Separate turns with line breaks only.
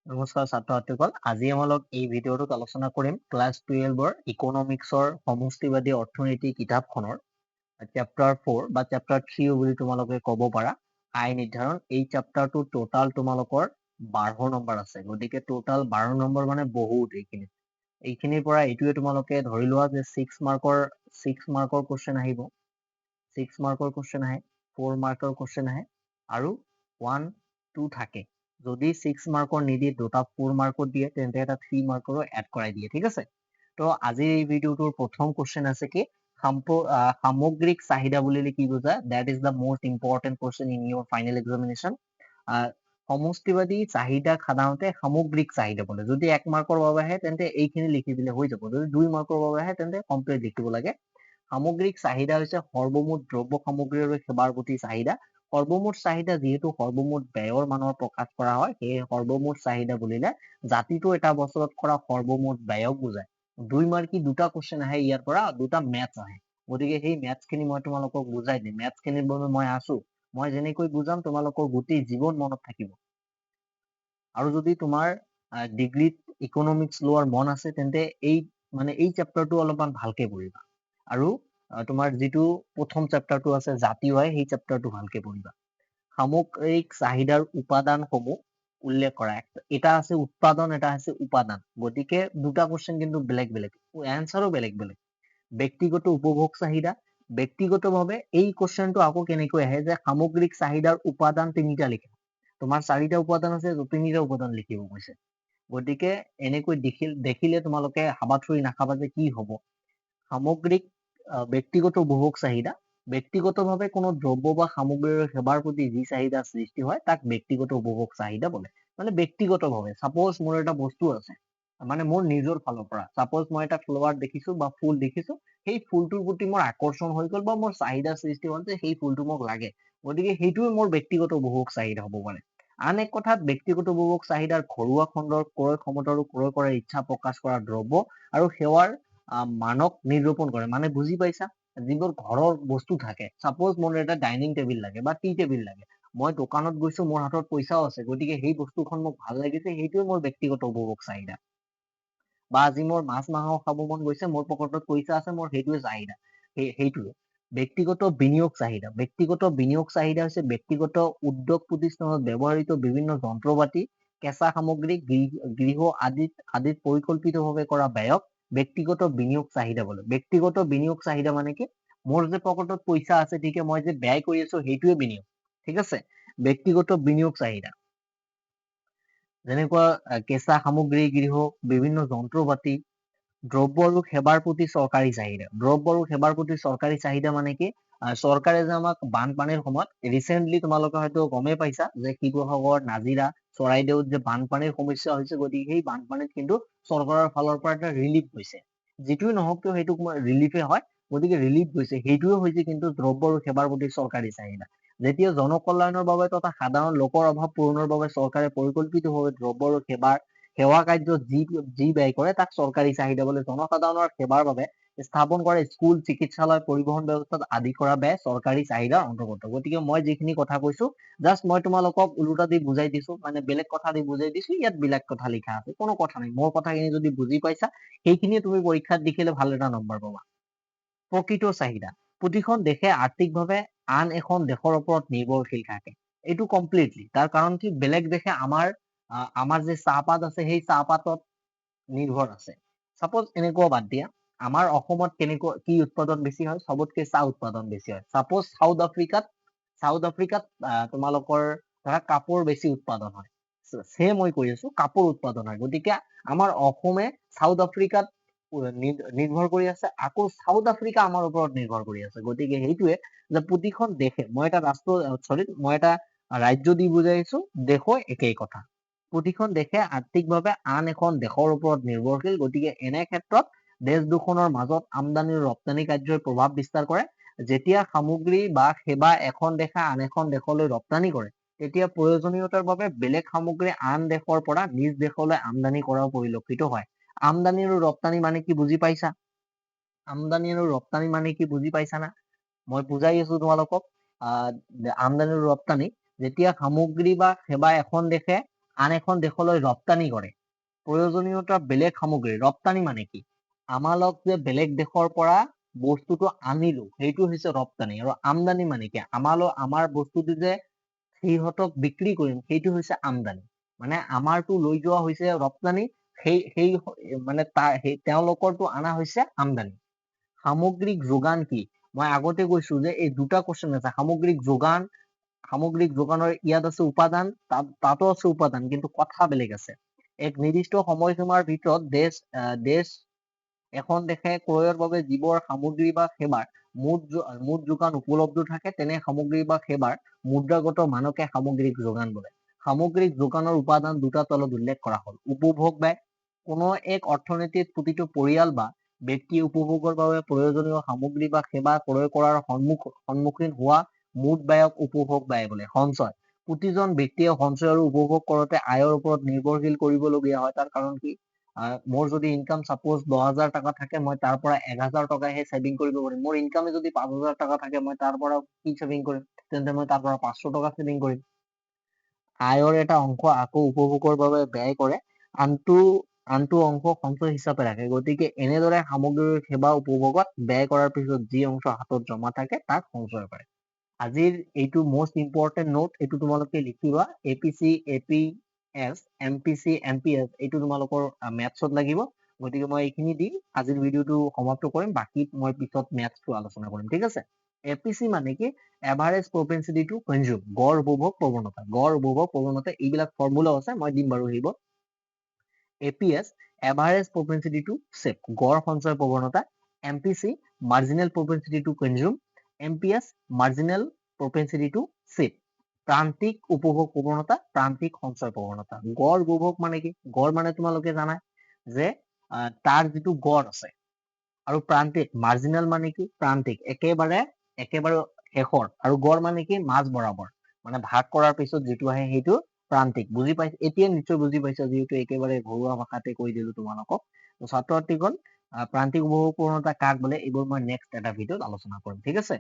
নমস্কাৰ ছাত্ৰ ছাত্ৰীসকল, আজি আমালোক এই ভিডিঅ'টোত আলোচনা কৰিম ক্লাছ 12ৰ ইকনমিক্সৰ সমষ্টিবাদী অৰ্থনীতি কিতাপখনৰ চেপ্টাৰ 4 বা চেপ্টাৰ 3 বুলি তোমালোকে ক'ব পাৰা আয় নিৰ্ধাৰণ। এই চেপ্টাৰটো টোটাল তোমালোকৰ 12 নম্বৰ আছে, গতিকে টোটাল 12 নম্বৰ মানে বহুত। এইখিনিৰ পৰা এইটোৱে তোমালোকে ধৰি লোৱা যে 6 মাৰ্কৰ কুৱেশ্যন আহিব, 6 মাৰ্কৰ কুৱেশ্যন আহে, 4 মাৰ্কৰ কুৱেশ্যন আহে আৰু 1, 2 থাকে। যদি 6 মাৰ্কৰ নিদিয়ে, দুটা 4 মাৰ্কত দিয়ে, তেন্তে এটা 3 মাৰ্কৰো এড কৰাই দিয়ে। ঠিক আছে, তো আজিৰ এই ভিডিঅ'টোৰ প্ৰথম কুৱেশ্যন আছে কি সামগ্ৰিক চাহিদা বুলিলে কি বুজা? That is the most important question in your final examination. সমষ্টিবাদী চাহিদাক সাধাৰণতে সামগ্ৰিক চাহিদা বোলে। যদি 1 মাৰ্কৰ বাবে আহে তেন্তে এইখিনি লিখি দিলে হৈ যাব। যদি 2 মাৰ্কৰ বাবে আহে তেন্তে কমপ্লিট লিখিব লাগে। সামগ্ৰিক চাহিদা হৈছে সৰ্বমুঠ দ্ৰব্য সামগ্ৰী আৰু সেৱাৰ প্ৰতি চাহিদা। সৰ্বমুঠ চাহিদা যিহেতু সৰ্বমুঠ ব্যয়ৰ মানৰ প্ৰকাশ কৰা হয়, সেয়ে সৰ্বমুঠ চাহিদা বুলিলে জাতিটো এটা বছৰত কৰা সৰ্বমুঠ ব্যয়ক বুজায়। 2 মাৰ্কি দুটা কুৱেশ্যন আহে, ইয়াৰ পৰা দুটা মেথছ আহে, গতিকে সেই মেথছ খিনি মই তোমালোকক বুজাই দিম। মেথছ খিনিৰ বাবে মই আছো, মই যেনেকৈ বুজাম তোমালোকৰ গোটেই জীৱন মনত থাকিব। আৰু যদি তোমাৰ ডিগ্ৰীত ইকনমিক্স লোৱাৰ মন আছে তেন্তে এই চেপ্টাৰটো অলপমান ভালকে পঢ়িবা। আৰু তোমাৰ যিটো প্ৰথম চেপ্টাৰটো আছে জাতীয় আয়, সেই চেপ্টাৰটো ভালকে পঢ়িবা। সামগ্ৰিক চাহিদাৰ উপাদানসমূহ উল্লেখ কৰা। এটা আছে উৎপাদন, এটা আছে উপাদান, গতিকে দুটা কুৱেশ্যন কিন্তু বেলেগ বেলেগ, এনচাৰো বেলেগ বেলেগ। ব্যক্তিগত উপভোগ চাহিদা, ব্যক্তিগতভাৱে এই কুৱেশ্যনটো আকৌ কেনেকৈ আহে যে সামগ্ৰিক চাহিদাৰ উপাদান তিনিটা লিখা। তোমাৰ 4টা উপাদান আছে, 3টা উপাদান লিখিব কৈছে। গতিকে এনেকৈ দেখিলে তোমালোকে হাবাথুৰি নাখাবা যে কি হব। সামগ্ৰিক ব্যক্তিগত উপভোগ চাহিদা, ব্যক্তিগতভাৱে কোনো দ্ৰব্য বা সামগ্ৰীৰ সেৱাৰ প্ৰতি যি চাহিদা সৃষ্টি হয় তাক ব্যক্তিগত উপভোগ চাহিদা বোলে। মানে ব্যক্তিগতভাৱে, সাপোজ মোৰ এটা বস্তু আছে, মানে মোৰ নিজৰ ফালৰ পৰা, সাপোজ মই এটা ফ্লাৱাৰ দেখিছো বা ফুল দেখিছো, সেই ফুলটোৰ প্ৰতি মোৰ আকৰ্ষণ হৈ গ'ল বা মোৰ চাহিদা সৃষ্টি হ'ল যে সেই ফুলটো মোক লাগে, গতিকে সেইটোৱে মোৰ ব্যক্তিগত উপভোগ চাহিদা হ'ব পাৰে। আন এক কথাত ব্যক্তিগত উপভোগ চাহিদাৰ ঘৰুৱা খণ্ডৰ ক্ৰয় ক্ষমতা আৰু ক্ৰয় কৰাৰ ইচ্ছা প্ৰকাশ কৰা দ্ৰব্য আৰু সেৱাৰ মানক নিৰূপণ কৰে। মানে বুজি পাইছা? যিবোৰ ঘৰৰ বস্তু থাকে, সাপোজ মোৰ এটা ডাইনিং টেবিল লাগে বা টি টেবিল লাগে, মই দোকানত গৈছো, মোৰ হাতত পইচাও আছে, গতিকে সেই বস্তুখন মোক ভাল লাগিছে, সেইটোৱে মোৰ ব্যক্তিগত উপভোগ চাহিদা। বা আজি মোৰ মাছ মাংস খাব মন গৈছে, মোৰ পকেটত পইচা আছে, মোৰ সেইটোৱে চাহিদা, সেইটোৱে। ব্যক্তিগত বিনিয়োগ চাহিদা, ব্যক্তিগত বিনিয়োগ চাহিদা হৈছে ব্যক্তিগত উদ্যোগ প্ৰতিষ্ঠানত ব্যৱহৃত বিভিন্ন যন্ত্ৰপাতি, কেঁচা সামগ্ৰী, গৃহ আদিত পৰিকল্পিতভাৱে কৰা ব্যয়ক ব্যক্তিগত বিনিয়োগ চাহিদা বোলে। ব্যক্তিগত বিনিয়োগ চাহিদা মানে কি? মোৰ যে পকেটত পইচা আছে, ঠিকে, মই যে ব্যয় কৰি আছো, সেইটোৱে বিনিয়োগ। ঠিক আছে, ব্যক্তিগত বিনিয়োগ চাহিদা। যেনেকুৱা কেঁচা সামগ্ৰী, গৃহ, বিভিন্ন যন্ত্ৰপাতি, দ্ৰব্য আৰু সেৱাৰ প্ৰতি চৰকাৰী চাহিদা। দ্ৰব্য আৰু সেৱাৰ প্ৰতি চৰকাৰী চাহিদা মানে কি? চৰকাৰে যে আমাক বানপানীৰ সময়ত ৰিচেন্টলি তোমালোকে হয়তো গমেই পাইছা যে শিৱসাগৰ, নাজিৰা, চৰাইদেউত যে বানপানীৰ সমস্যা হৈছে, গতিকে সেই বানপানীত কিন্তু চৰকাৰৰ ফালৰ পৰা এটা ৰিলিফ গৈছে। যিটোৱে নহওক কিয় সেইটো ৰিলিফে হয়, গতিকে ৰিলিফ গৈছে, সেইটোৱে হৈছে কিন্তু দ্ৰব্য আৰু সেৱাৰ প্ৰতি চৰকাৰী চাহিদা। যেতিয়া জনকল্যাণৰ বাবে তথা সাধাৰণ লোকৰ অভাৱ পূৰণৰ বাবে চৰকাৰে পৰিকল্পিতভাৱে দ্ৰব্য আৰু সেৱা কাৰ্যত যি ব্যয় কৰে তাক চৰকাৰী চাহিদা বোলে। জনসাধাৰণৰ সেৱাৰ বাবে স্থাপন কৰা স্কুল, চিকিৎসালয়, পৰিবহন ব্যৱস্থাত আদি কৰা ব্যয় চৰকাৰী চাহিদাৰ অন্তৰ্গত। গতিকে মই যিখিনি কথা কৈছো, জাষ্ট মই তোমালোকক ওলোটা দি বুজাই দিছো, মানে বেলেগ কথা দি বুজাই দিছো, ইয়াত বেলেগ কথা লিখা আছে, কোনো কথা নাই। মোৰ কথাখিনি যদি বুজি পাইছা, সেইখিনিয়ে তুমি পৰীক্ষাত লিখিলে ভাল এটা নম্বৰ পাবা। প্ৰকৃত চাহিদা, প্ৰতিখন দেশে আৰ্থিকভাৱে আন এখন দেশৰ ওপৰত নিৰ্ভৰশীল থাকে। এইটো কমপ্লিটলি, তাৰ কাৰণ কি? বেলেগ দেশে আমাৰ যে চাহপাত আছে, সেই চাহপাতত নিৰ্ভৰ আছে। সাপোজ এনেকুৱা বাদ দিয়া, আমাৰ অসমত কি উৎপাদন বেছি হয়? চবতকে চাহ উৎপাদন বেছি হয়। সাপোজ চাউথ আফ্ৰিকাত তোমালোকৰ ধৰা কাপোৰ বেছি উৎপাদন হয়, সেয়ে মই কৈ আছো কাপোৰ উৎপাদন হয়, গতিকে আমাৰ অসমে চাউথ আফ্ৰিকাত নিৰ্ভৰ কৰি আছে, আকৌ চাউথ আফ্ৰিকা আমাৰ ওপৰত নিৰ্ভৰ কৰি আছে। গতিকে সেইটোৱে যে প্ৰতিখন দেশে, মই এটা ৰাজ্য দি বুজাইছো, দেশো একেই কথা। প্ৰতিখন দেশে আৰ্থিকভাৱে আন এখন দেশৰ ওপৰত নিৰ্ভৰশীল, গতিকে এনে ক্ষেত্ৰত দেশ দুখনৰ মাজত আমদানি আৰু ৰপ্তানি কাৰ্যই প্ৰভাৱ বিস্তাৰ কৰে। যেতিয়া সামগ্ৰী বা সেৱা এখন দেশে আন এখন দেশলৈ ৰপ্তানি কৰে, তেতিয়া প্ৰয়োজনীয়তাৰ বাবে বেলেগ সামগ্ৰী আন দেশৰ পৰা নিজ দেশলৈ আমদানি কৰাও পৰিলক্ষিত হয়। আমদানি আৰু ৰপ্তানি মানে কি বুজি পাইছা? আমদানি আৰু ৰপ্তানি মানে কি বুজি পাইছা না? মই বুজাই আছো তোমালোকক। আমদানি আৰু ৰপ্তানি, যেতিয়া সামগ্ৰী বা সেৱা এখন দেশে আন এখন দেশলৈ ৰপ্তানি কৰে প্ৰয়োজনীয়তা বেলেগ সামগ্ৰী ৰপ্তানি মানে কি আমালোক যে বেলেগ দেশৰ পৰা বস্তুটো আনিলো সেইটো হৈছে ৰপ্তানি আৰু আমদানি মানে কি আমাৰ বস্তুটো যে সিহঁতক বিক্ৰী কৰিম সেইটো হৈছে আমদানি মানে আমাৰটো লৈ যোৱা হৈছে ৰপ্তানি সেই মানে তেওঁলোকৰটো আনা হৈছে আমদানি সামগ্ৰিক যোগান কি মই আগতে কৈছো যে এই দুটা কোৱেশ্চন আছে সামগ্ৰিক যোগানৰ ইয়াত আছে উপাদান তাতো আছে উপাদান কিন্তু কথা বেলেগ আছে এক নিৰ্দিষ্ট সময়সীমাৰ ভিতৰত দেশ এখন দেশে ক্ৰয়ৰ বাবে যিবোৰ সামগ্ৰী বা সেৱাৰ মুঠ যোগান উপলব্ধ থাকে তেনে সামগ্ৰী বা সেৱাৰ মুদ্ৰাগত মানকে সামগ্ৰিক যোগান বোলে সামগ্ৰিক যোগানৰ উপাদান দুটা তলত উল্লেখ কৰা হ'ল উপভোগ ব্যয় কোনো এক অৰ্থনীতিত প্ৰতিটো পৰিয়াল বা ব্যক্তি উপভোগৰ বাবে প্ৰয়োজনীয় সামগ্ৰী বা সেৱা ক্ৰয় কৰাৰ সন্মুখীন হোৱা মুঠ ব্যয়ক উপভোগ ব্যয় বোলে সঞ্চয় প্ৰতিজন ব্যক্তিয়ে সঞ্চয় আৰু উপভোগ কৰোঁতে আয়ৰ ওপৰত নিৰ্ভৰশীল কৰিবলগীয়া হয় তাৰ কাৰণ কি মোৰ যদি ইনকাম সাপোজ 10,000 টাকা থাকে মই তাৰ পৰা 1,000 টকাহে সেভিং কৰিব পাৰিম মোৰ ইনকামে যদি 5,000 টাকা থাকে মই তাৰ পৰা কি সেভিং কৰিম তেন্তে মই তাৰ পৰা 500 টকা সেভিং কৰিম আয়ৰ এটা অংশ আকৌ উপভোগৰ বাবে ব্যয় কৰে আনটো অংশ সঞ্চয় হিচাপে ৰাখে গতিকে এনেদৰে সামগ্ৰীৰ সেৱা উপভোগত ব্যয় কৰাৰ পিছত যি অংশ হাতত জমা থাকে তাক সঞ্চয় কৰে আজিৰ এইটো মোষ্ট ইম্পৰ্টেণ্ট নোট এইটো তোমালোকে লিখিবা এপিসি এপিএছ এমপিসি এমপিএছ এইটো তোমালোকৰ মেথছত লাগিব গতিকে মই এইখিনি দি আজিৰ ভিডিঅ'টো সমাপ্ত কৰিম বাকি মই পিছত মেথছটো আলোচনা কৰিম ঠিক আছে এপিসি মানে কি এভাৰেজ প্ৰপেনচিটি টু কনজিউম গড় উপভোগ প্ৰৱণতা এইবিলাক ফৰ্মুলা আছে মই দিম বাৰু সেইবোৰ APS average propensity to save গড় সঞ্চয় প্ৰৱণতা MPC marginal propensity to consume MPS marginal propensity to save প্ৰান্তিক উপভোগ প্ৰৱণতা প্ৰান্তিক সঞ্চয় প্ৰৱণতা গড় উপভোগ মানে কি গড় মানে তোমালোকে জানাই যে তাৰ যিটো গড় আছে আৰু প্ৰান্তিক মাৰ্জিনেল মানে কি প্ৰান্তিক একেবাৰে শেষৰ আৰু গড় মানে কি মাজ বৰাবৰ মানে ভাগ কৰাৰ পিছত যিটো আহে সেইটো প্ৰান্তিক বুজি পাইছে এতিয়া নিশ্চয় বুজি পাইছা যিহেতু একেবাৰে ঘৰুৱা ভাষাতে কৈ দিলো তোমালোকক ছাত্ৰ ছাত্ৰীগণ প্ৰান্তিক উপভোগ প্ৰৱণতা কাক বোলে এইবোৰ মই নেক্সট এটা ভিডিঅ'ত আলোচনা কৰিম ঠিক আছে